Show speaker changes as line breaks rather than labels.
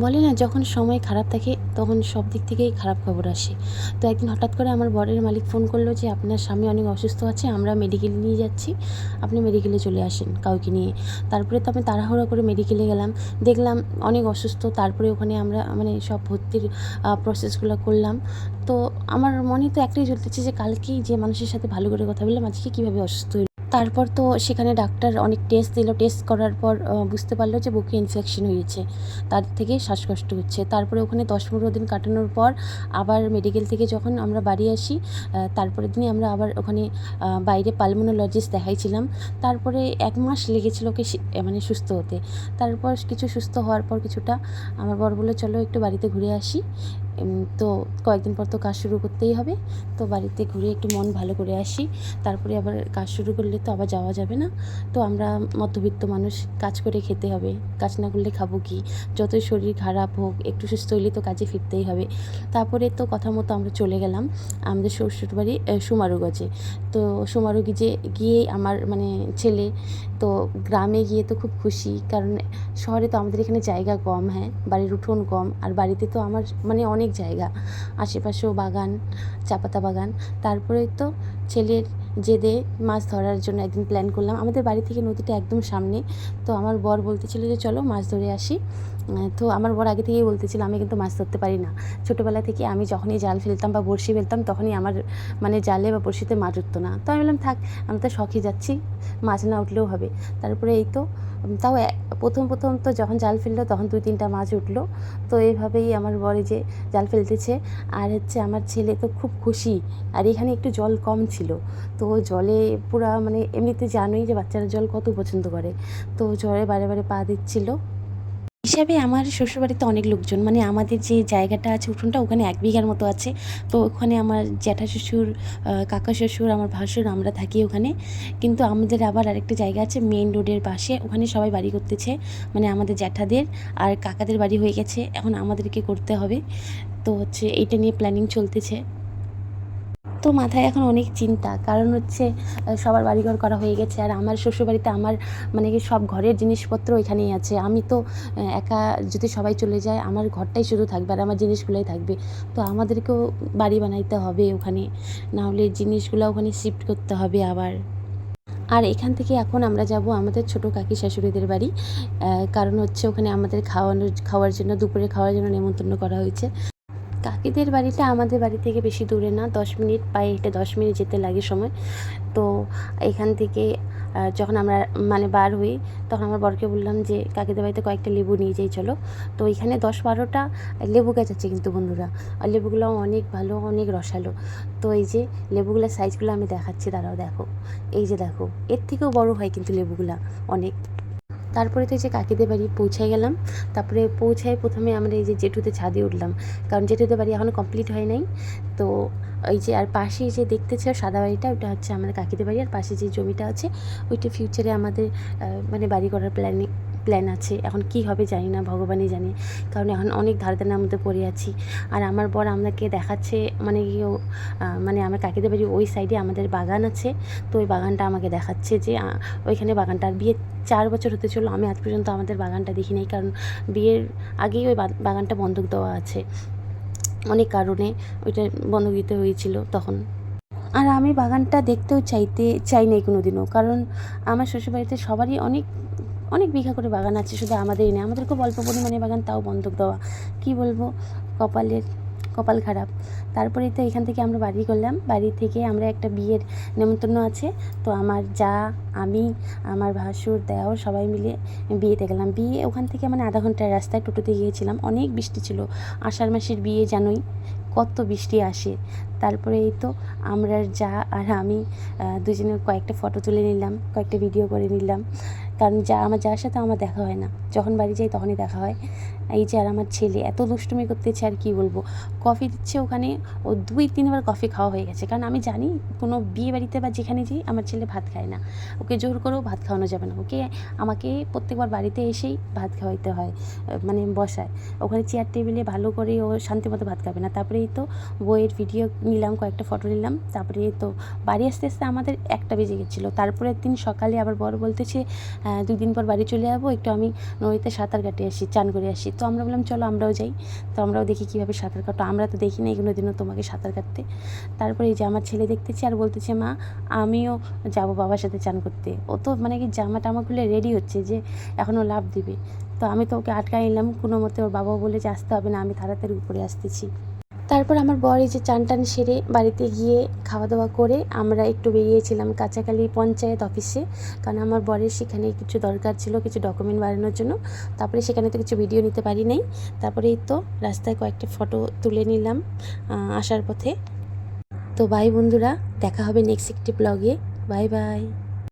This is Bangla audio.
বলে না, যখন সময় খারাপ থাকে তখন সব দিক থেকেই খারাপ খবর আসে। তো একদিন হঠাৎ করে আমার বরের মালিক ফোন করলো যে আপনার স্বামী অনেক অসুস্থ আছে, আমরা মেডিকেলে নিয়ে যাচ্ছি, আপনি মেডিকেলে চলে আসেন কাউকে নিয়ে। তারপরে তো আমি তাড়াহুড়ো করে মেডিকেলে গেলাম, দেখলাম অনেক অসুস্থ। তারপরে ওখানে আমরা মানে সব ভর্তির প্রসেসগুলো করলাম। তো আমার মনে তো একটাই চলতেছে যে কালকেই যে মানুষের সাথে ভালো করে কথা বললাম আজকে কীভাবে অসুস্থ হলো। তারপর তো সেখানে ডাক্তার অনেক টেস্ট দিল, টেস্ট করার পর বুঝতে পারলো যে বুকে ইনফেকশন হয়েছে, তার থেকে শ্বাসকষ্ট হচ্ছে। তারপরে ওখানে 10-15 দিন কাটানোর পর আবার মেডিকেল থেকে যখন আমরা বাড়ি আসি, তারপরের দিনই আমরা আবার ওখানে বাইরে পালমোনোলজিস্ট দেখাইছিলাম। তারপরে 1 মাস লেগেছিল ওকে মানে সুস্থ হতে। তারপর কিছু সুস্থ হওয়ার পর কিছুটা আমার বর বলল চলো একটু বাড়িতে ঘুরে আসি। তো কয়েকদিন পর তো কাজ শুরু করতেই হবে, তো বাড়িতে ঘুরে একটু মন ভালো করে আসি। তারপরে আবার কাজ শুরু করলে তো আবার যাওয়া যাবে না। তো আমরা মধ্যবিত্ত মানুষ, কাজ করে খেতে হবে, কাজ না করলে খাবো কি? যতই শরীর খারাপ হোক একটু সুস্থ হলে তো কাজে ফিরতেই হবে। তারপরে তো কথা মতো আমরা চলে গেলাম আমাদের শ্বশুরবাড়ি সুমারুগঞ্জে। তো সুমারুগঞ্জে গিয়ে আমার মানে ছেলে তো গ্রামে গিয়ে তো খুব খুশি, কারণ শহরে তো আমাদের এখানে জায়গা কম, হ্যাঁ বাড়ির উঠোন কম, আর বাড়িতে তো আমার মানে অনেক জায়গা, আশেপাশেও বাগান, চা পাতা বাগান। তারপরে তো ছেলের জেদে মাছ ধরার জন্য একদিন প্ল্যান করলাম। আমাদের বাড়ি থেকে নদীটা একদম সামনে। তো আমার বর বলতেছিল যে চলো মাছ ধরে আসি। তো আমার বর আগে থেকেই বলতেছিল আমি কিন্তু মাছ ধরতে পারি না। ছোটোবেলা থেকে আমি যখনই জাল ফেলতাম বা বড়শি ফেলতাম তখনই আমার মানে জালে বা বড়শিতে মাছ উঠতো না। তো আমি বললাম থাক, আমি তো শখে যাচ্ছি, মাছ না উঠলেও হবে। তারপরে এই তো তাও প্রথম তো যখন জাল ফেললো তখন 2-3টা মাছ উঠলো। তো এইভাবেই আমার বর এই যে জাল ফেলতেছে, আর হচ্ছে আমার ছেলে তো খুব খুশি। আর এখানে একটু জল কম ছিল, তো জলে পুরা মানে এমনিতে জানোই যে বাচ্চারা জল কত পছন্দ করে, তো জলে বারে বারে পা দিচ্ছিল। হিসাবে আমার শ্বশুরবাড়িতে অনেক লোকজন, মানে আমাদের যে জায়গাটা আছে উঠোনটা ওখানে 1 বিঘার মতো আছে। তো ওখানে আমার জ্যাঠা শ্বশুর, কাকা শ্বশুর, আমার ভাসুর, আমরা থাকি ওখানে। কিন্তু আমাদের আবার আরেকটা জায়গা আছে মেইন রোডের পাশে, ওখানে সবাই বাড়ি করতেছে, মানে আমাদের জ্যাঠাদের আর কাকাদের বাড়ি হয়ে গেছে, এখন আমাদেরকে করতে হবে। তো হচ্ছে এইটা নিয়ে প্ল্যানিং চলতেছে। তো মাথায় এখন অনেক চিন্তা, কারণ হচ্ছে সবার বাড়িঘর করা হয়ে গেছে, আর আমার শ্বশুরবাড়িতে আমার মানে কি সব ঘরের জিনিসপত্র এখানেই আছে। আমি তো একা যদি সবাই চলে যায় আমার ঘরটাই শুধু থাকবে আর আমার জিনিসগুলোই থাকবে। তো আমাদেরকেও বাড়ি বানাইতে হবে ওখানে, না হলে জিনিসগুলো ওখানে শিফট করতে হবে আবার। আর এখান থেকে এখন আমরা যাব আমাদের ছোটো কাকি শাশুড়িদের বাড়ি, কারণ হচ্ছে ওখানে আমাদের খাওয়ার জন্য দুপুরে খাওয়ার জন্য নেমন্তন্ন করা হয়েছে। কাকিদের বাড়িটা আমাদের বাড়ি থেকে বেশি দূরে না, 10 মিনিট, পায়ে হেঁটে 10 মিনিট যেতে লাগে সময়। তো এখান থেকে যখন আমরা মানে বার হই তখন আমার বরকে বললাম যে কাকিদের বাড়িতে কয়েকটা লেবু নিয়ে যাই চলো। তো এখানে 10-12টা লেবু গাছ আছে কিন্তু বন্ধুরা, আর লেবুগুলো অনেক ভালো, অনেক রসালো। তো এই যে লেবুগুলোর সাইজগুলো আমি দেখাচ্ছি, দাঁড়াও দেখো, এই যে দেখো, এর থেকেও বড় হয় কিন্তু লেবুগুলা অনেক। তারপরে তো এই যে কাকিদের বাড়ি পৌঁছায় গেলাম। তারপরে পৌঁছায় প্রথমে আমরা এই যে জেঠুদের ছাদে উঠলাম, কারণ জেঠুদের বাড়ি এখনও কমপ্লিট হয় নাই। তো এই যে আর পাশে যে দেখতেছ সাদা বাড়িটা, ওটা হচ্ছে আমাদের কাকিদের বাড়ি, আর পাশে যে জমিটা আছে ওইটা ফিউচারে আমাদের মানে বাড়ি করার প্ল্যান আছে। এখন কি হবে জানি না, ভগবানই জানে, কারণ এখন অনেক ধার দেনার মধ্যে পড়ে আছি। আর আমার বর আমাকে দেখাচ্ছে মানে মানে আমার কাকিদের বাড়ি ওই সাইডে আমাদের বাগান আছে, তো ওই বাগানটা আমাকে দেখাচ্ছে যে ওইখানে বাগানটা। আর বিয়ের 4 বছর হতে চললো, আমি আজ পর্যন্ত আমাদের বাগানটা দেখি নাই, কারণ বিয়ের আগেই ওই বাগানটা বন্ধক দেওয়া আছে অনেক কারণে, ওইটা বন্ধক দিতে হয়েছিল তখন। আর আমি বাগানটা দেখতেও চাই নাই কোনো দিনও, কারণ আমার শ্বশুরবাড়িতে সবারই অনেক অনেক বিঘা করে বাগান আছে, শুধু আমাদেরই নেই, আমাদের খুব অল্প পরিমাণে বাগান, তাও বন্ধক দেওয়া। কী বলবো, কপাল খারাপ। তারপরেই তো এখান থেকে আমরা বাড়ি করলাম, বাড়ি থেকে আমরা একটা বিয়ের নেমন্তন্ন আছে, তো আমার যা, আমি, আমার ভাসুর, দেওর সবাই মিলে বিয়েতে গেলাম। বিয়ে ওখান থেকে মানে আধা ঘন্টার রাস্তায় টোটোতে গিয়েছিলাম, অনেক বৃষ্টি ছিল, আষাঢ় মাসের বিয়ে জানোই কত বৃষ্টি আসে। তারপরে এই তো আমরা যা আর আমি দুজনে কয়েকটা ফটো তুলে নিলাম, কয়েকটা ভিডিও করে নিলাম, কারণ আমার যার সাথে আমার দেখা হয় না, যখন বাড়ি যাই তখনই দেখা হয়। এই যে আর আমার ছেলে এত দুষ্টুমি করতেছে, আর কি বলবো, কফি দিচ্ছে ওখানে, ও 2-3বার কফি খাওয়া হয়ে গেছে, কারণ আমি জানি কোনো বিয়ে বাড়িতে বা যেখানে যাই আমার ছেলে ভাত খায় না, ওকে জোর করেও ভাত খাওয়ানো যাবে না, ওকে আমাকে প্রত্যেকবার বাড়িতে এসেই ভাত খাওয়াইতে হয়, মানে বসায় ওখানে চেয়ার টেবিলে ভালো করে, ও শান্তিমতো ভাত খাবে না। তারপরে এই তো বইয়ের ভিডিও নিলাম, কয়েকটা ফটো নিলাম, তারপরে এই তো বাড়ি আসতে আসতে আমাদের 1টা বেজে গেছিলো। তারপরের দিন সকালে আবার বড় বলতেছে 2 দিন পর বাড়ি চলে যাবো, একটু আমি নদীতে সাঁতার কাটে আসি, চান করে আসি। তো আমরা বললাম চলো আমরাও যাই। তো আমরাও দেখি কীভাবে সাঁতার কাটো, আমরা তো দেখি না কোনোদিনও তোমাকে সাঁতার কাটতে। তারপরে এই যে আমার ছেলে দেখতেছি আর বলতেছে মা আমিও যাবো বাবার সাথে চান করতে। ও তো মানে কি জামা টামা খুলে রেডি হচ্ছে যে এখনও লাফ দিবে। তো আমি তো ওকে আটকাই নিলাম কোনো মতে, ওর বাবাও বলে যে আসতে হবে না, আমি তাড়াতাড়ি উপরে আসতেছি। তারপর আমার বর এই যে চান টান সেরে বাড়িতে গিয়ে খাওয়া দাওয়া করে আমরা একটু বেরিয়েছিলাম কাঁচাখালি পঞ্চায়েত অফিসে, কারণ আমার বরের সেখানে কিছু দরকার ছিল, কিছু ডকুমেন্ট বানানোর জন্য। তারপরে সেখানে তো কিছু ভিডিও নিতে পারি নাই। তারপরে এই তো রাস্তায় কয়েকটা ফটো তুলে নিলাম আসার পথে। তো বাই বন্ধুরা, দেখা হবে নেক্সট একটি ব্লগে। Bye bye.